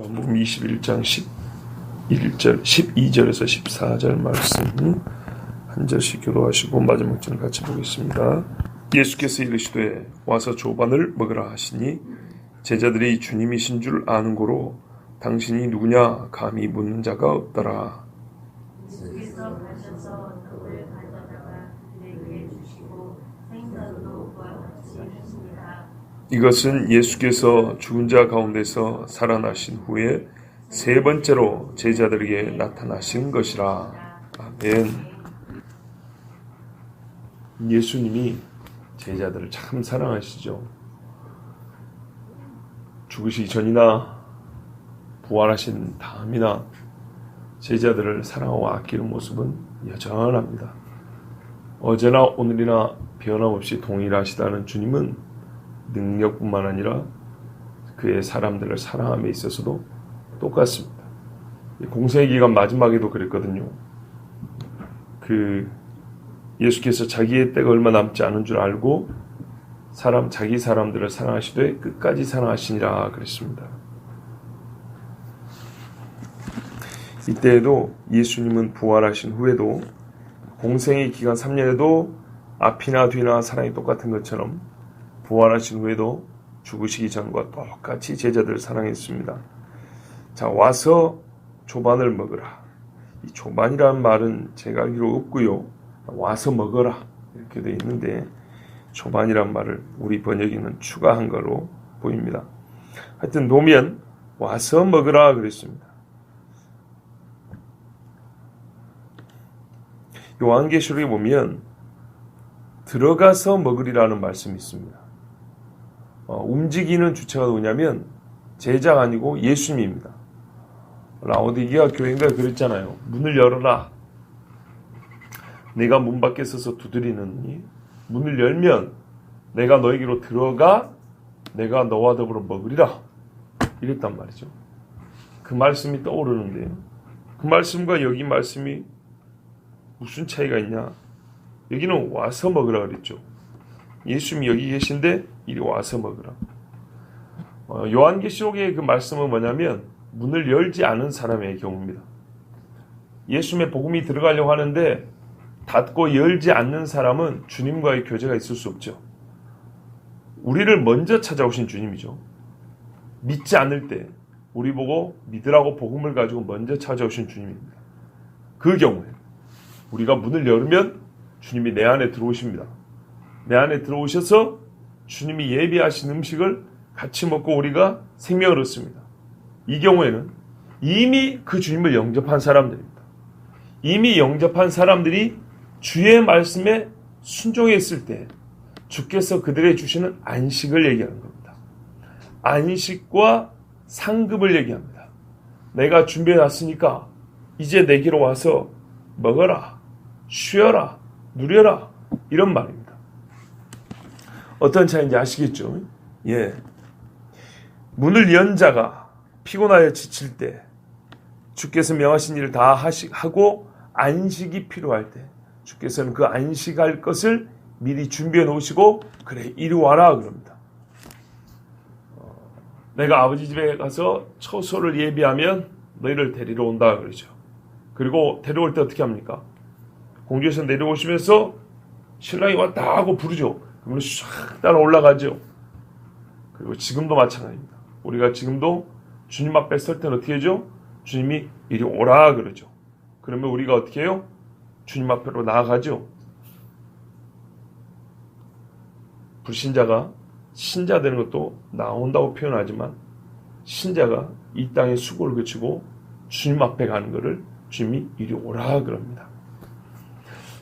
요한복음 21장 11절, 12절에서 14절 말씀 한 절씩 교도하시고 마지막 절 같이 보겠습니다. 예수께서 이르시되 와서 조반을 먹으라 하시니 제자들이 주님이신 줄 아는 고로 당신이 누구냐 감히 묻는 자가 없더라. 예수께서 가셔서 떡을 가져다가 그에게 주시고 생선도 그와 같이 주십니다. 이것은 예수께서 죽은 자 가운데서 살아나신 후에 세 번째로 제자들에게 나타나신 것이라. 아멘. 예수님이 제자들을 참 사랑하시죠. 죽으시기 전이나 부활하신 다음이나 제자들을 사랑하고 아끼는 모습은 여전합니다. 어제나 오늘이나 변함없이 동일하시다는 주님은 능력뿐만 아니라 그의 사람들을 사랑함에 있어서도 똑같습니다. 공생의 기간 마지막에도 그랬거든요. 예수께서 자기의 때가 얼마 남지 않은 줄 알고 자기 사람들을 사랑하시되 끝까지 사랑하시니라 그랬습니다. 이때에도 예수님은 부활하신 후에도 공생의 기간 3년에도 앞이나 뒤나 사랑이 똑같은 것처럼 부활하신 후에도 죽으시기 전과 똑같이 제자들을 사랑했습니다. 자, 와서 조반을 먹으라. 이 조반이라는 말은 제가 알기로 없고요. 와서 먹어라 이렇게 되어 있는데 조반이란 말을 우리 번역에는 추가한 거로 보입니다. 하여튼 노면 와서 먹으라 그랬습니다. 요한계시록에 보면 들어가서 먹으리라는 말씀이 있습니다. 움직이는 주체가 누구냐면 제자가 아니고 예수님입니다. 라오디게아 교회인가 그랬잖아요. 문을 열어라. 내가 문 밖에 서서 두드리느니 문을 열면 내가 너에게로 들어가 내가 너와 더불어 먹으리라. 이랬단 말이죠. 그 말씀이 떠오르는데요. 그 말씀과 여기 말씀이 무슨 차이가 있냐? 여기는 와서 먹으라 그랬죠. 예수님이 여기 계신데 이리 와서 먹으라. 요한계시록의 그 말씀은 뭐냐면 문을 열지 않은 사람의 경우입니다. 예수님의 복음이 들어가려고 하는데 닫고 열지 않는 사람은 주님과의 교제가 있을 수 없죠. 우리를 먼저 찾아오신 주님이죠. 믿지 않을 때 우리 보고 믿으라고 복음을 가지고 먼저 찾아오신 주님입니다. 그 경우에 우리가 문을 열면 주님이 내 안에 들어오십니다. 내 안에 들어오셔서 주님이 예비하신 음식을 같이 먹고 우리가 생명을 얻습니다. 이 경우에는 이미 그 주님을 영접한 사람들입니다. 이미 영접한 사람들이 주의 말씀에 순종했을 때 주께서 그들에게 주시는 안식을 얘기하는 겁니다. 안식과 상급을 얘기합니다. 내가 준비해놨으니까 이제 내게로 와서 먹어라, 쉬어라, 누려라 이런 말입니다. 어떤 차이인지 아시겠죠? 예. 문을 연 자가 피곤하여 지칠 때 주께서 명하신 일을 다 하고 안식이 필요할 때 주께서는 그 안식할 것을 미리 준비해 놓으시고 그래 이리 와라 그럽니다. 내가 아버지 집에 가서 처소를 예비하면 너희를 데리러 온다 그러죠. 그리고 데려올 때 어떻게 합니까? 공주에서 내려오시면서 신랑이 왔다 하고 부르죠. 그러면 싹 따라 올라가죠. 그리고 지금도 마찬가지입니다. 우리가 지금도 주님 앞에 설 때는 어떻게 하죠? 주님이 이리 오라 그러죠. 그러면 우리가 어떻게 해요? 주님 앞으로 나아가죠. 불신자가 신자 되는 것도 나온다고 표현하지만 신자가 이 땅에 수고를 그치고 주님 앞에 가는 것을 주님이 이리 오라 그럽니다.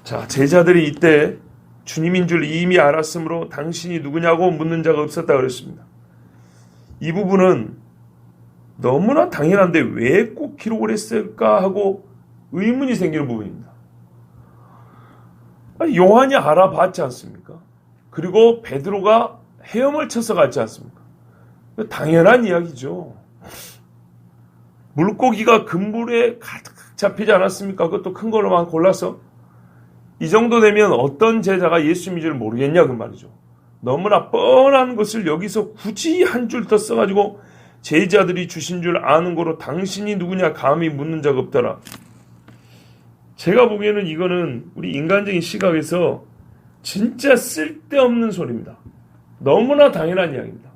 자, 제자들이 이때 주님인 줄 이미 알았으므로 당신이 누구냐고 묻는 자가 없었다 그랬습니다. 이 부분은 너무나 당연한데 왜 꼭 기록을 했을까 하고 의문이 생기는 부분입니다. 요한이 알아봤지 않습니까? 그리고 베드로가 헤엄을 쳐서 갔지 않습니까? 당연한 이야기죠. 물고기가 그물에 가득 잡히지 않았습니까? 그것도 큰 걸로만 골라서. 이 정도 되면 어떤 제자가 예수님인 줄 모르겠냐 그 말이죠. 너무나 뻔한 것을 여기서 굳이 한 줄 더 써가지고 제자들이 주신 줄 아는 거로 당신이 누구냐 감히 묻는 자가 없더라. 제가 보기에는 이거는 우리 인간적인 시각에서 진짜 쓸데없는 소리입니다. 너무나 당연한 이야기입니다.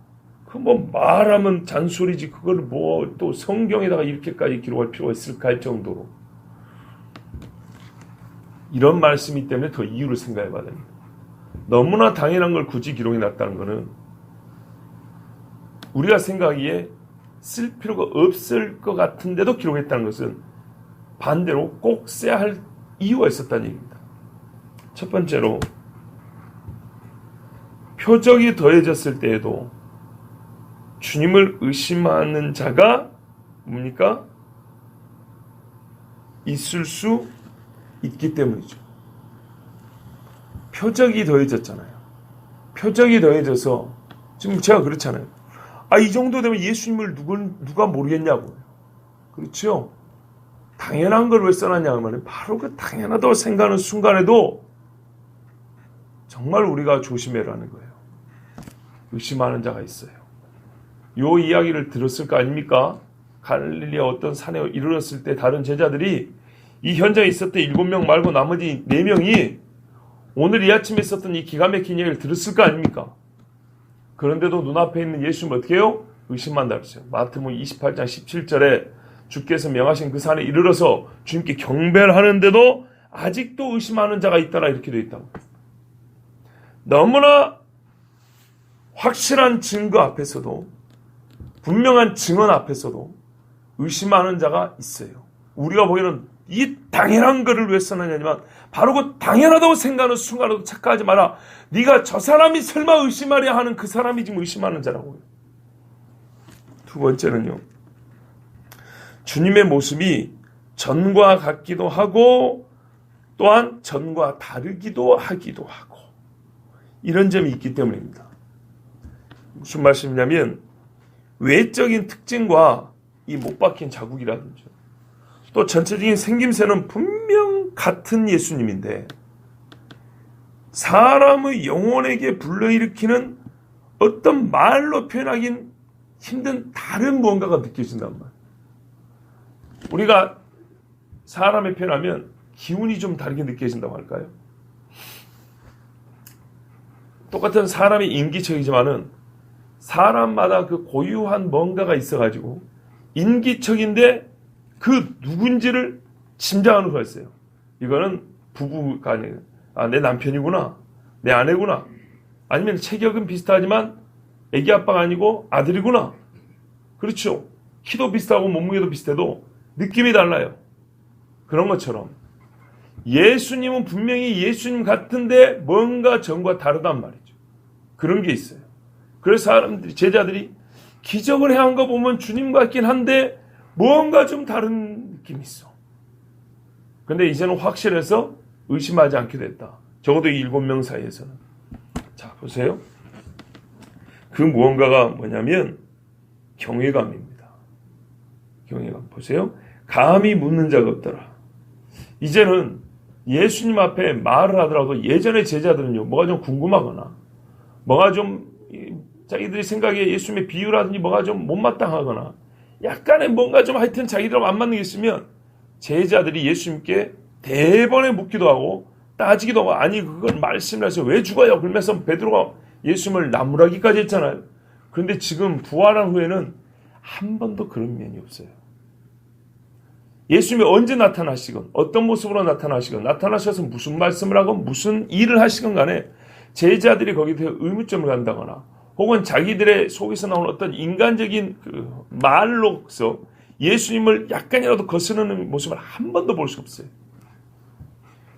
그 뭐 말하면 잔소리지 그걸 뭐 또 성경에다가 이렇게까지 기록할 필요가 있을까 할 정도로 이런 말씀이기 때문에 더 이유를 생각해 봐야 됩니다. 너무나 당연한 걸 굳이 기록해 놨다는 것은 우리가 생각하기에 쓸 필요가 없을 것 같은데도 기록했다는 것은 반대로 꼭 써야 할 이유가 있었다는 얘기입니다. 첫 번째로 표적이 더해졌을 때에도 주님을 의심하는 자가 뭡니까? 있을 수 있기 때문이죠. 표적이 더해졌잖아요. 표적이 더해져서 지금 제가 그렇잖아요. 이 정도 되면 예수님을 누가 모르겠냐고요. 그렇죠? 당연한 걸 왜 써놨냐 하면 바로 그 당연하다고 생각하는 순간에도 정말 우리가 조심해라는 거예요. 의심하는 자가 있어요. 요 이야기를 들었을 거 아닙니까? 갈릴리아 어떤 산에 이르렀을 때 다른 제자들이 이 현장에 있었던 7명 말고 나머지 4명이 오늘 이 아침에 있었던 이 기가 막힌 이야기를 들었을 거 아닙니까? 그런데도 눈앞에 있는 예수님을 어떻게 해요? 의심한다 그랬어요. 마태복음 28장 17절에 주께서 명하신 그 산에 이르러서 주님께 경배를 하는데도 아직도 의심하는 자가 있더라 이렇게 되어 있다고. 너무나 확실한 증거 앞에서도 분명한 증언 앞에서도 의심하는 자가 있어요. 우리가 보기에는 이 당연한 거를 왜 써놨냐면 바로 그 당연하다고 생각하는 순간에도 착각하지 마라. 네가 저 사람이 설마 의심하려 하는 그 사람이 지금 의심하는 자라고요. 두 번째는요. 주님의 모습이 전과 같기도 하고 또한 전과 다르기도 하기도 하고 이런 점이 있기 때문입니다. 무슨 말씀이냐면 외적인 특징과 이 못 박힌 자국이라든지 또 전체적인 생김새는 분명 같은 예수님인데 사람의 영혼에게 불러일으키는 어떤 말로 표현하긴 힘든 다른 무언가가 느껴진단 말이에요. 우리가 사람의 표현하면 기운이 좀 다르게 느껴진다고 할까요? 똑같은 사람이 인기척이지만은 사람마다 그 고유한 뭔가가 있어가지고 인기척인데 그 누군지를 짐작하는 수가 있어요. 이거는 부부가 아니에요. 내 남편이구나. 내 아내구나. 아니면 체격은 비슷하지만 애기 아빠가 아니고 아들이구나. 그렇죠. 키도 비슷하고 몸무게도 비슷해도 느낌이 달라요. 그런 것처럼 예수님은 분명히 예수님 같은데 뭔가 전과 다르단 말이죠. 그런 게 있어요. 그래서 사람들이 제자들이 기적을 행한 거 보면 주님 같긴 한데 뭔가 좀 다른 느낌이 있어. 근데 이제는 확실해서 의심하지 않게 됐다. 적어도 이 7명 사이에서는. 자, 보세요. 그 무언가가 뭐냐면 경외감입니다. 경외감. 보세요. 감히 묻는 자가 없더라. 이제는 예수님 앞에 말을 하더라도 예전의 제자들은요, 뭐가 좀 궁금하거나, 뭐가 좀 자기들이 생각에 예수님의 비유라든지 뭐가 좀 못마땅하거나, 약간의 뭔가 좀 하여튼 자기들하고 안 맞는 게 있으면 제자들이 예수님께 대번에 묻기도 하고 따지기도 하고 아니 그건 말씀을 해서 왜 죽어요? 그러면서 베드로가 예수님을 나무라기까지 했잖아요. 그런데 지금 부활한 후에는 한 번도 그런 면이 없어요. 예수님이 언제 나타나시건 어떤 모습으로 나타나시건 나타나셔서 무슨 말씀을 하건 무슨 일을 하시건 간에 제자들이 거기에 대해 의문점을 간다거나 혹은 자기들의 속에서 나오는 어떤 인간적인 그 말로서 예수님을 약간이라도 거스르는 모습을 한 번도 볼 수 없어요.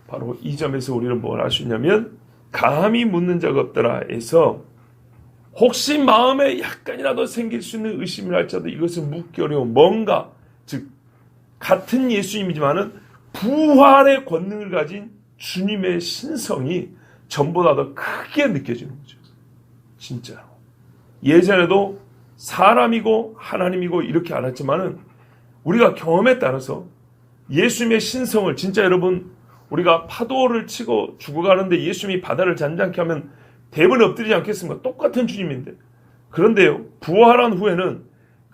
바로 이 점에서 우리는 뭘 알 수 있냐면 감히 묻는 자가 없더라 해서 혹시 마음에 약간이라도 생길 수 있는 의심을 할지라도 이것을 묻기 어려운 뭔가 즉 같은 예수님이지만은 부활의 권능을 가진 주님의 신성이 전보다 더 크게 느껴지는 거죠. 진짜로. 예전에도 사람이고 하나님이고 이렇게 알았지만은 우리가 경험에 따라서 예수님의 신성을 진짜 여러분 우리가 파도를 치고 죽어가는데 예수님이 바다를 잔잔케 하면 대부분 엎드리지 않겠습니까? 똑같은 주님인데. 그런데요, 부활한 후에는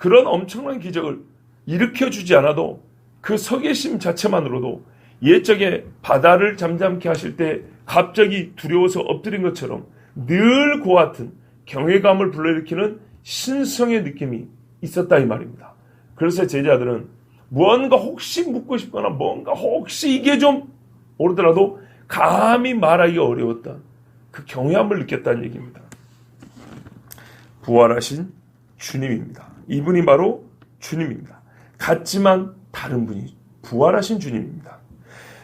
그런 엄청난 기적을 일으켜주지 않아도 그 서 계심 자체만으로도 옛적에 바다를 잠잠케 하실 때 갑자기 두려워서 엎드린 것처럼 늘 그와 같은 경외감을 불러일으키는 신성의 느낌이 있었다 이 말입니다. 그래서 제자들은 무언가 혹시 묻고 싶거나 뭔가 혹시 이게 좀 모르더라도 감히 말하기가 어려웠던 그 경외함을 느꼈다는 얘기입니다. 부활하신 주님입니다. 이분이 바로 주님입니다. 같지만 다른 분이 부활하신 주님입니다.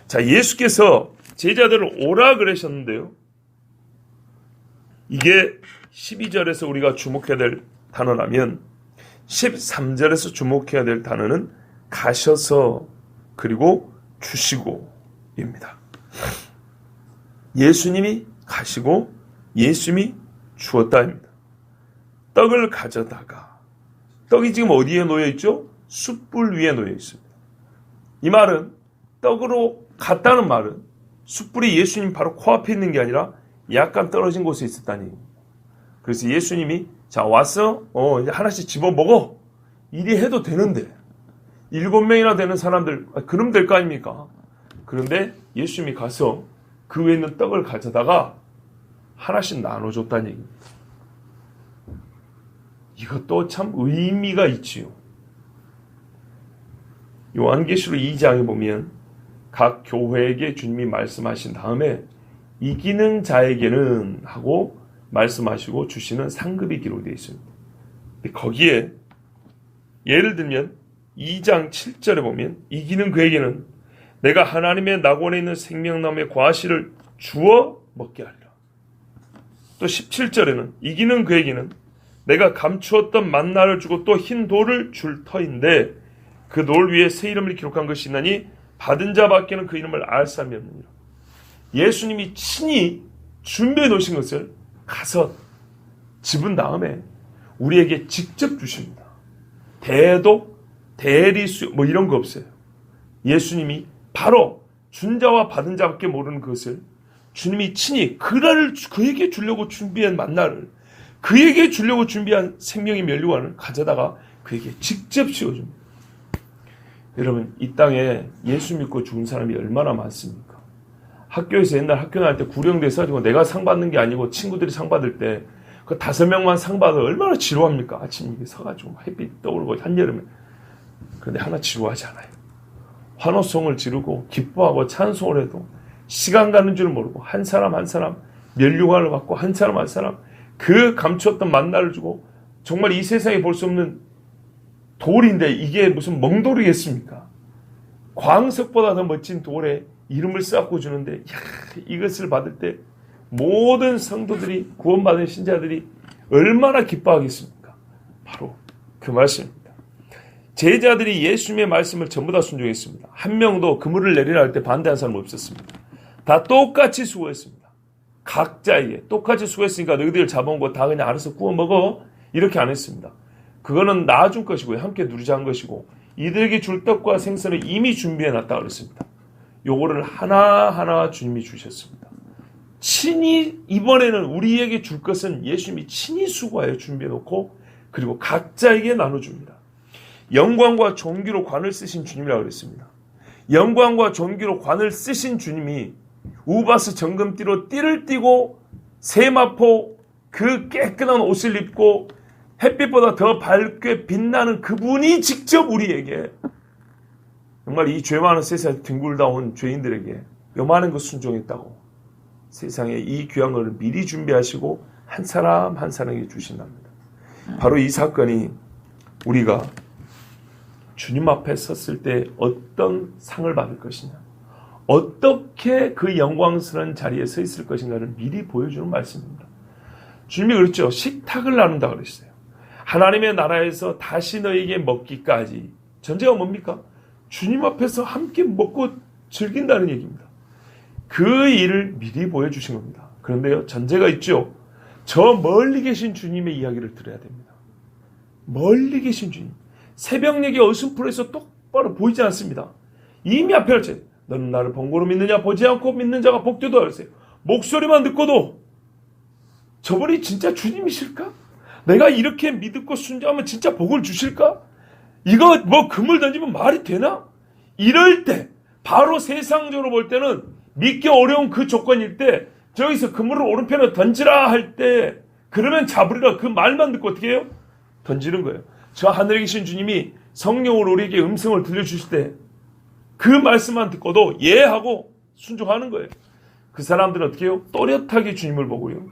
자, 예수께서 제자들을 오라 그러셨는데요. 이게 12절에서 우리가 주목해야 될 단어라면 13절에서 주목해야 될 단어는 가셔서 그리고 주시고입니다. 예수님이 가시고 예수님이 주었다입니다. 떡을 가져다가, 떡이 지금 어디에 놓여 있죠? 숯불 위에 놓여 있습니다. 이 말은 떡으로 갔다는 말은 숯불이 예수님 바로 코앞에 있는 게 아니라 약간 떨어진 곳에 있었다는 얘기입니다. 그래서 예수님이 자 와서 이제 하나씩 집어 먹어 이리 해도 되는데 7명이나 되는 사람들 그럼 될 거 아닙니까? 그런데 예수님이 가서 그 위에 있는 떡을 가져다가 하나씩 나눠줬다는 얘기입니다. 이것도 참 의미가 있지요. 요한계시록 2장에 보면 각 교회에게 주님이 말씀하신 다음에 이기는 자에게는 하고 말씀하시고 주시는 상급이 기록되어 있습니다. 거기에 예를 들면 2장 7절에 보면 이기는 그에게는 내가 하나님의 낙원에 있는 생명나무의 과실을 주어 먹게 하리라. 또 17절에는 이기는 그에게는 내가 감추었던 만나를 주고 또 흰 돌을 줄 터인데 그 돌 위에 새 이름을 기록한 것이 있나니 받은 자밖에는 그 이름을 알 사람이 없느니라. 예수님이 친히 준비해 놓으신 것을 가서 집은 다음에 우리에게 직접 주십니다. 대독, 대리수 뭐 이런 거 없어요. 예수님이 바로 준 자와 받은 자밖에 모르는 것을 주님이 친히 그에게 주려고 준비한 만나를 그에게 주려고 준비한 생명의 면류관을 가져다가 그에게 직접 씌워줍니다. 여러분 이 땅에 예수 믿고 죽은 사람이 얼마나 많습니까? 학교에서 옛날 학교 다닐 때 구령돼서 내가 상 받는 게 아니고 친구들이 상 받을 때 그 5명만 상 받아 얼마나 지루합니까? 아침에 서가지고 햇빛 떠오르고 한여름에. 그런데 하나 지루하지 않아요. 환호성을 지르고 기뻐하고 찬송을 해도 시간 가는 줄 모르고 한 사람 한 사람 면류관을 받고 한 사람 한 사람 그 감추었던 만나를 주고 정말 이 세상에 볼 수 없는 돌인데 이게 무슨 멍돌이겠습니까? 광석보다 더 멋진 돌에 이름을 쌓고 주는데 이것을 받을 때 모든 성도들이 구원받은 신자들이 얼마나 기뻐하겠습니까? 바로 그 말씀입니다. 제자들이 예수님의 말씀을 전부 다 순종했습니다. 한 명도 그물을 내리라 할 때 반대한 사람은 없었습니다. 다 똑같이 수고했습니다. 각자에게 똑같이 수고했으니까 너희들 잡아온 거 다 그냥 알아서 구워 먹어 이렇게 안 했습니다. 그거는 나아준 것이고 함께 누리자 한 것이고 이들에게 줄 떡과 생선을 이미 준비해놨다 그랬습니다. 요거를 하나하나 주님이 주셨습니다. 친히 이번에는 우리에게 줄 것은 예수님이 친히 수고하여 준비해놓고 그리고 각자에게 나눠줍니다. 영광과 존귀로 관을 쓰신 주님이라고 그랬습니다. 영광과 존귀로 관을 쓰신 주님이 우바스 정금띠로 띠를 띠고 세마포 그 깨끗한 옷을 입고 햇빛보다 더 밝게 빛나는 그분이 직접 우리에게 정말 이 죄 많은 세상에 뒹굴다 온 죄인들에게 요만한 것 순종했다고 세상에 이 귀한 것을 미리 준비하시고 한 사람 한 사람에게 주신답니다. 바로 이 사건이 우리가 주님 앞에 섰을 때 어떤 상을 받을 것이냐 어떻게 그 영광스러운 자리에 서 있을 것인가를 미리 보여주는 말씀입니다. 주님이 그랬죠. 식탁을 나눈다 그랬어요. 하나님의 나라에서 다시 너에게 먹기까지 전제가 뭡니까? 주님 앞에서 함께 먹고 즐긴다는 얘기입니다. 그 일을 미리 보여주신 겁니다. 그런데요, 전제가 있죠. 저 멀리 계신 주님의 이야기를 들어야 됩니다. 멀리 계신 주님. 새벽녘에 어슴풀에서 똑바로 보이지 않습니다. 이미 앞에 할지 너는 나를 번거로 믿느냐 보지 않고 믿는 자가 복되다 그랬어요. 목소리만 듣고도 저분이 진짜 주님이실까? 내가 이렇게 믿고 순종하면 진짜 복을 주실까? 이거 뭐 금을 던지면 말이 되나? 이럴 때 바로 세상적으로 볼 때는 믿기 어려운 그 조건일 때 저기서 그물을 오른편에 던지라 할 때 그러면 잡으리라 그 말만 듣고 어떻게 해요? 던지는 거예요. 저 하늘에 계신 주님이 성령으로 우리에게 음성을 들려주실 때 그 말씀만 듣고도 예 하고 순종하는 거예요. 그 사람들은 어떻게 해요? 또렷하게 주님을 보고요.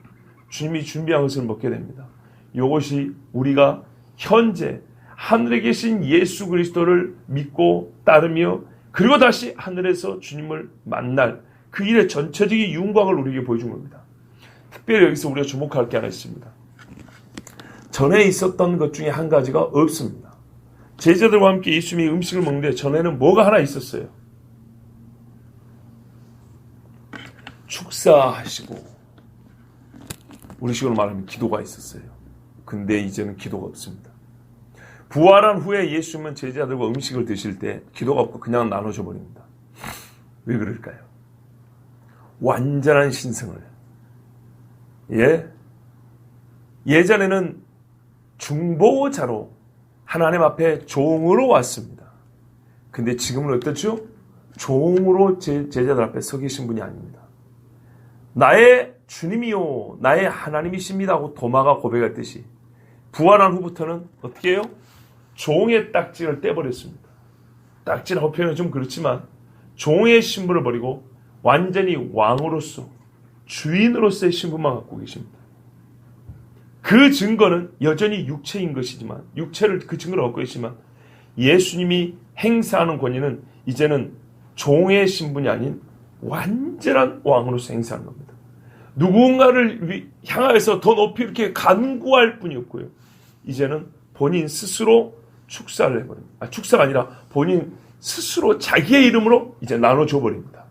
주님이 준비한 것을 먹게 됩니다. 이것이 우리가 현재 하늘에 계신 예수 그리스도를 믿고 따르며 그리고 다시 하늘에서 주님을 만날 그 일의 전체적인 윤곽을 우리에게 보여준 겁니다. 특별히 여기서 우리가 주목할 게 하나 있습니다. 전에 있었던 것 중에 한 가지가 없습니다. 제자들과 함께 예수님이 음식을 먹는데 전에는 뭐가 하나 있었어요. 축사하시고 우리식으로 말하면 기도가 있었어요. 근데 이제는 기도가 없습니다. 부활한 후에 예수님은 제자들과 음식을 드실 때 기도가 없고 그냥 나눠줘 버립니다. 왜 그럴까요? 완전한 신성을 예전에는 중보자로 하나님 앞에 종으로 왔습니다. 근데 지금은 어떻죠? 종으로 제자들 앞에 서 계신 분이 아닙니다. 나의 주님이요 나의 하나님이십니다 하고 도마가 고백했듯이 부활한 후부터는 어떻게 해요? 종의 딱지를 떼버렸습니다. 딱지라고 표현은 좀 그렇지만 종의 신분을 버리고 완전히 왕으로서 주인으로서의 신분만 갖고 계십니다. 그 증거는 여전히 육체인 것이지만 육체를 그 증거를 갖고 계시지만 예수님이 행사하는 권위는 이제는 종의 신분이 아닌 완전한 왕으로서 행사하는 겁니다. 누군가를 향하여서 더 높이 이렇게 간구할 뿐이 없고요. 이제는 본인 스스로 축사를 해버립니다. 축사가 아니라 본인 스스로 자기의 이름으로 이제 나눠줘 버립니다.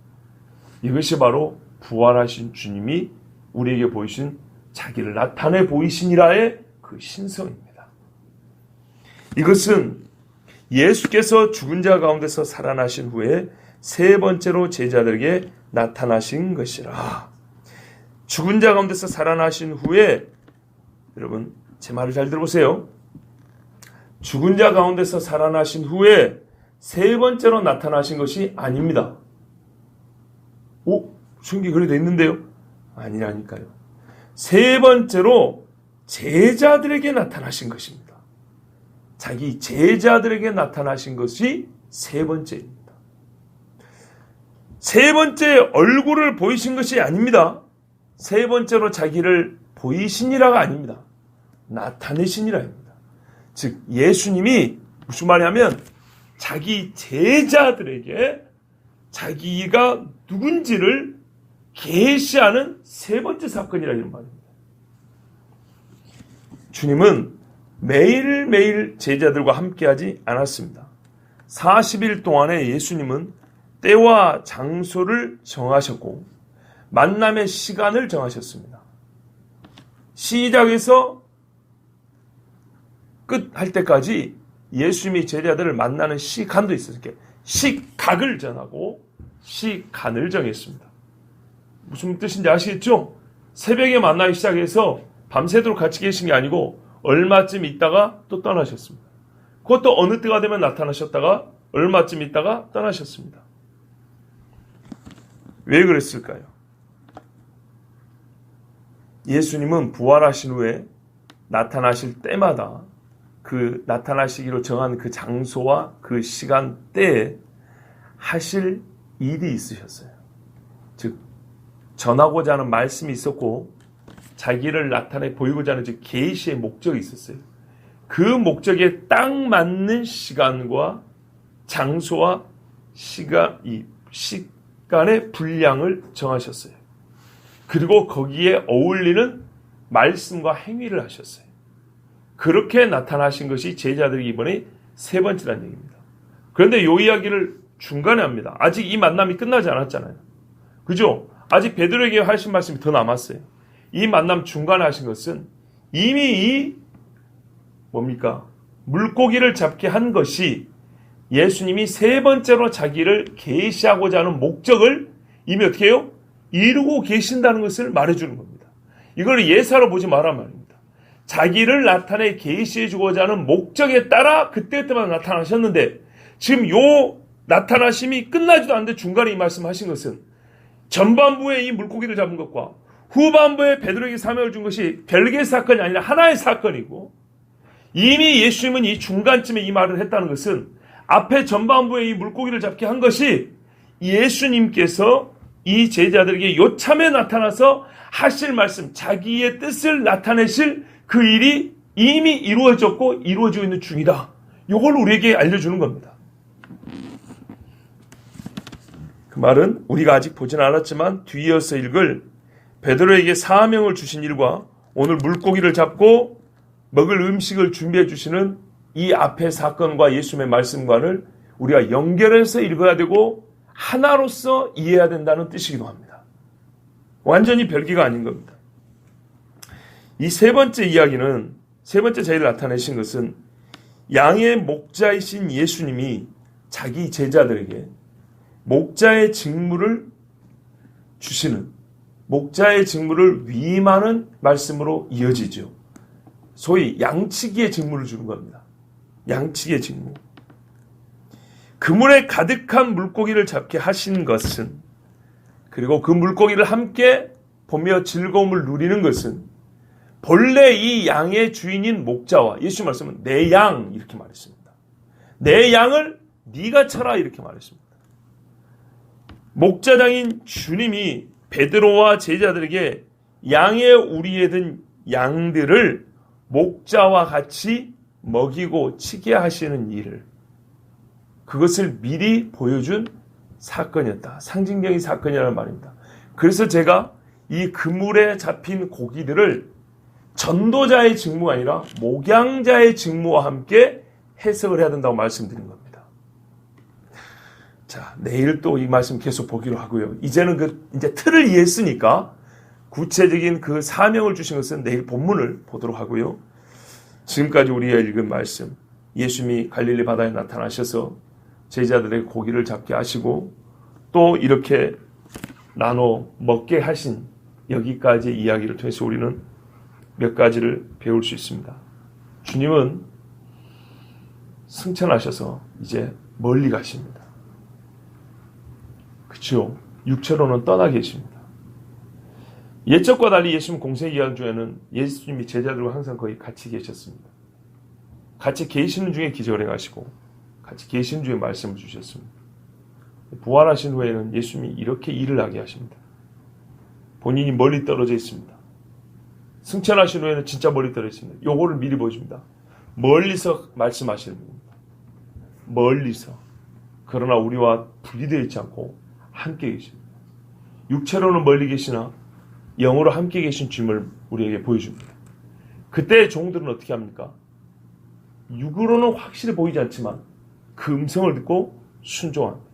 이것이 바로 부활하신 주님이 우리에게 보이신 자기를 나타내 보이시니라의 그 신성입니다. 이것은 예수께서 죽은 자 가운데서 살아나신 후에 세 번째로 제자들에게 나타나신 것이라. 죽은 자 가운데서 살아나신 후에 여러분 제 말을 잘 들어보세요. 죽은 자 가운데서 살아나신 후에 세 번째로 나타나신 것이 아닙니다. 성경에 그래 돼 있는데요? 아니라니까요. 세 번째로 제자들에게 나타나신 것입니다. 자기 제자들에게 나타나신 것이 세 번째입니다. 세 번째 얼굴을 보이신 것이 아닙니다. 세 번째로 자기를 보이시니라가 아닙니다. 나타내시니라입니다. 즉 예수님이 무슨 말이냐면 자기 제자들에게 자기가 누군지를 계시하는 세 번째 사건이라 이런 말입니다. 주님은 매일매일 제자들과 함께하지 않았습니다. 40일 동안에 예수님은 때와 장소를 정하셨고 만남의 시간을 정하셨습니다. 시작에서 끝할 때까지 예수님이 제자들을 만나는 시간도 있어요. 시각을 정하고 시간을 정했습니다. 무슨 뜻인지 아시겠죠? 새벽에 만나기 시작해서 밤새도록 같이 계신 게 아니고 얼마쯤 있다가 또 떠나셨습니다. 그것도 어느 때가 되면 나타나셨다가 얼마쯤 있다가 떠나셨습니다. 왜 그랬을까요? 예수님은 부활하신 후에 나타나실 때마다 그 나타나시기로 정한 그 장소와 그 시간대에 하실 일이 있으셨어요. 즉 전하고자 하는 말씀이 있었고 자기를 나타내 보이고자 하는 즉 계시의 목적이 있었어요. 그 목적에 딱 맞는 시간과 장소와 시간의 분량을 정하셨어요. 그리고 거기에 어울리는 말씀과 행위를 하셨어요. 그렇게 나타나신 것이 제자들에게 이번에 세 번째라는 얘기입니다. 그런데 이 이야기를 중간에 합니다. 아직 이 만남이 끝나지 않았잖아요. 그죠? 아직 베드로에게 하신 말씀이 더 남았어요. 이 만남 중간에 하신 것은 이미 이 물고기를 잡게 한 것이 예수님이 세 번째로 자기를 계시하고자 하는 목적을 이미 어떻게 해요? 이루고 계신다는 것을 말해주는 겁니다. 이걸 예사로 보지 마란 말입니다. 자기를 나타내 계시해 주고자 하는 목적에 따라 그때그때마다 나타나셨는데 지금 요 나타나심이 끝나지도 않는데 중간에 이 말씀하신 것은 전반부에 이 물고기를 잡은 것과 후반부에 베드로에게 사명을 준 것이 별개의 사건이 아니라 하나의 사건이고 이미 예수님은 이 중간쯤에 이 말을 했다는 것은 앞에 전반부에 이 물고기를 잡게 한 것이 예수님께서 이 제자들에게 요참에 나타나서 하실 말씀, 자기의 뜻을 나타내실 그 일이 이미 이루어졌고 이루어지고 있는 중이다. 이걸 우리에게 알려주는 겁니다. 그 말은 우리가 아직 보지는 않았지만 뒤이어서 읽을 베드로에게 사명을 주신 일과 오늘 물고기를 잡고 먹을 음식을 준비해 주시는 이 앞의 사건과 예수님의 말씀과를 우리가 연결해서 읽어야 되고 하나로서 이해해야 된다는 뜻이기도 합니다. 완전히 별개가 아닌 겁니다. 이 세 번째 이야기는, 세 번째 자리를 나타내신 것은 양의 목자이신 예수님이 자기 제자들에게 목자의 직무를 주시는, 목자의 직무를 위임하는 말씀으로 이어지죠. 소위 양치기의 직무를 주는 겁니다. 양치기의 직무. 그물에 가득한 물고기를 잡게 하신 것은, 그리고 그 물고기를 함께 보며 즐거움을 누리는 것은 본래 이 양의 주인인 목자와, 예수 말씀은 내 양 이렇게 말했습니다. 내 양을 네가 쳐라 이렇게 말했습니다. 목자장인 주님이 베드로와 제자들에게 양의 우리에 든 양들을 목자와 같이 먹이고 치게 하시는 일을, 그것을 미리 보여준 사건이었다. 상징적인 사건이라는 말입니다. 그래서 제가 이 그물에 잡힌 고기들을 전도자의 직무가 아니라 목양자의 직무와 함께 해석을 해야 된다고 말씀드린 겁니다. 자, 내일 또 이 말씀 계속 보기로 하고요. 이제는 이제 틀을 이해했으니까 구체적인 그 사명을 주신 것은 내일 본문을 보도록 하고요. 지금까지 우리가 읽은 말씀, 예수님이 갈릴리 바다에 나타나셔서 제자들의 고기를 잡게 하시고 또 이렇게 나눠 먹게 하신 여기까지의 이야기를 통해서 우리는 몇 가지를 배울 수 있습니다. 주님은 승천하셔서 이제 멀리 가십니다. 그렇죠? 육체로는 떠나 계십니다. 옛적과 달리 예수님 공생 기간 중에는 예수님이 제자들과 항상 거의 같이 계셨습니다. 같이 계시는 중에 기적을 행하시고 같이 계시는 중에 말씀을 주셨습니다. 부활하신 후에는 예수님이 이렇게 일을 하게 하십니다. 본인이 멀리 떨어져 있습니다. 승천하신 후에는 진짜 멀리 떨어져 있습니다. 요거를 미리 보여줍니다. 멀리서 말씀하시는 겁니다. 멀리서. 그러나 우리와 분리되어 있지 않고 함께 계십니다. 육체로는 멀리 계시나 영으로 함께 계신 주님을 우리에게 보여줍니다. 그때 종들은 어떻게 합니까? 육으로는 확실히 보이지 않지만 그 음성을 듣고 순종합니다.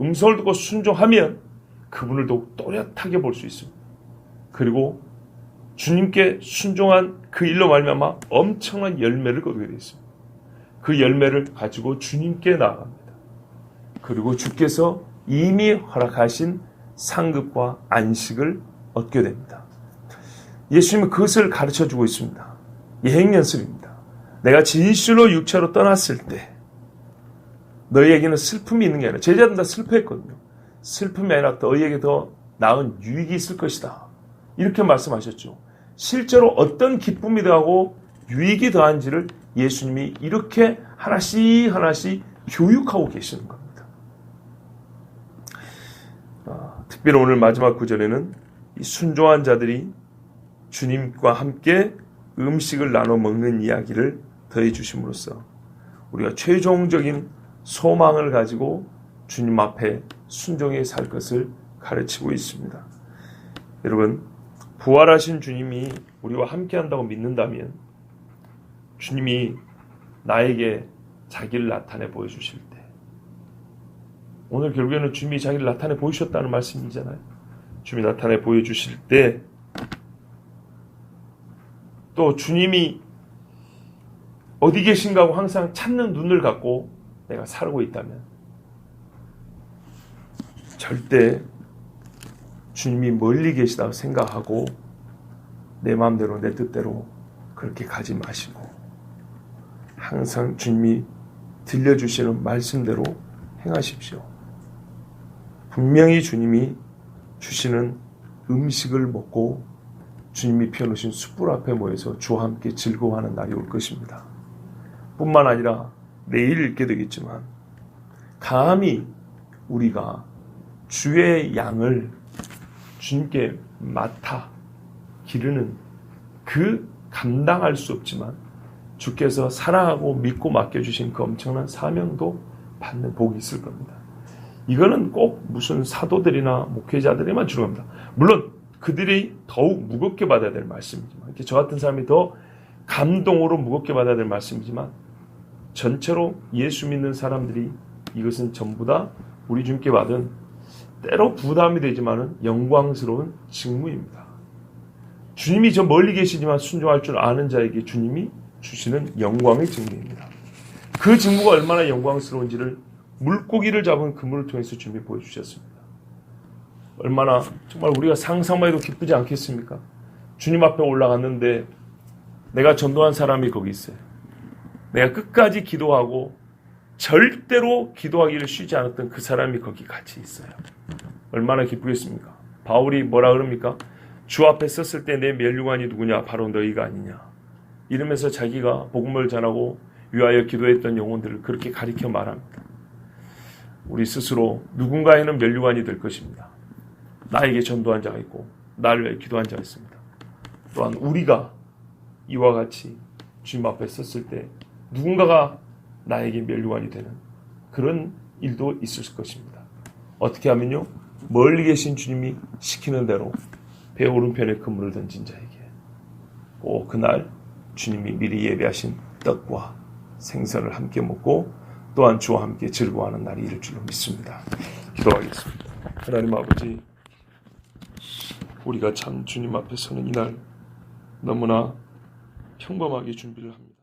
음성을 듣고 순종하면 그분을 더욱 또렷하게 볼 수 있습니다. 그리고 주님께 순종한 그 일로 말미암아 엄청난 열매를 거두게 되어 있습니다. 그 열매를 가지고 주님께 나아갑니다. 그리고 주께서 이미 허락하신 상급과 안식을 얻게 됩니다. 예수님은 그것을 가르쳐주고 있습니다. 예행연습입니다. 내가 진실로 육체로 떠났을 때 너희에게는 슬픔이 있는 게 아니라, 제자들은 다 슬퍼했거든요. 슬픔이 아니라 너희에게 더 나은 유익이 있을 것이다. 이렇게 말씀하셨죠. 실제로 어떤 기쁨이 더하고 유익이 더한지를 예수님이 이렇게 하나씩 하나씩 교육하고 계시는 겁니다. 특별히 오늘 마지막 구절에는 이 순종한 자들이 주님과 함께 음식을 나눠 먹는 이야기를 더해 주심으로써 우리가 최종적인 소망을 가지고 주님 앞에 순종해 살 것을 가르치고 있습니다. 여러분, 부활하신 주님이 우리와 함께 한다고 믿는다면 주님이 나에게 자기를 나타내 보여주실 때, 오늘 결국에는 주님이 자기를 나타내 보이셨다는 말씀이잖아요. 주님이 나타내 보여주실 때, 또 주님이 어디 계신가 하고 항상 찾는 눈을 갖고 내가 살고 있다면 절대 주님이 멀리 계시다고 생각하고 내 마음대로 내 뜻대로 그렇게 가지 마시고 항상 주님이 들려주시는 말씀대로 행하십시오. 분명히 주님이 주시는 음식을 먹고 주님이 펴놓으신 숯불 앞에 모여서 주와 함께 즐거워하는 날이 올 것입니다. 뿐만 아니라 내일 읽게 되겠지만 감히 우리가 주의 양을 주님께 맡아 기르는 그 감당할 수 없지만 주께서 사랑하고 믿고 맡겨주신 그 엄청난 사명도 받는 복이 있을 겁니다. 이거는 꼭 무슨 사도들이나 목회자들에만 주는 겁니다. 물론 그들이 더욱 무겁게 받아야 될 말씀이지만, 이렇게 저 같은 사람이 더 감동으로 무겁게 받아야 될 말씀이지만, 전체로 예수 믿는 사람들이 이것은 전부 다 우리 주님께 받은 때로 부담이 되지만은 영광스러운 직무입니다. 주님이 저 멀리 계시지만 순종할 줄 아는 자에게 주님이 주시는 영광의 직무입니다. 그 직무가 얼마나 영광스러운지를 물고기를 잡은 그물을 통해서 주님이 보여주셨습니다. 얼마나 정말 우리가 상상만 해도 기쁘지 않겠습니까? 주님 앞에 올라갔는데 내가 전도한 사람이 거기 있어요. 내가 끝까지 기도하고 절대로 기도하기를 쉬지 않았던 그 사람이 거기 같이 있어요. 얼마나 기쁘겠습니까? 바울이 뭐라 그럽니까? 주 앞에 섰을 때 내 멸류관이 누구냐? 바로 너희가 아니냐? 이러면서 자기가 복음을 전하고 위하여 기도했던 영혼들을 그렇게 가리켜 말합니다. 우리 스스로 누군가에는 멸류관이 될 것입니다. 나에게 전도한 자가 있고 나를 위해 기도한 자가 있습니다. 또한 우리가 이와 같이 주님 앞에 섰을 때 누군가가 나에게 멸류관이 되는 그런 일도 있을 것입니다. 어떻게 하면요? 멀리 계신 주님이 시키는 대로 배 오른편에 그물을 던진 자에게 꼭 그날 주님이 미리 예배하신 떡과 생선을 함께 먹고 또한 주와 함께 즐거워하는 날이 이를 줄로 믿습니다. 기도하겠습니다. 하나님 아버지, 우리가 참 주님 앞에 서는 이날 너무나 평범하게 준비를 합니다.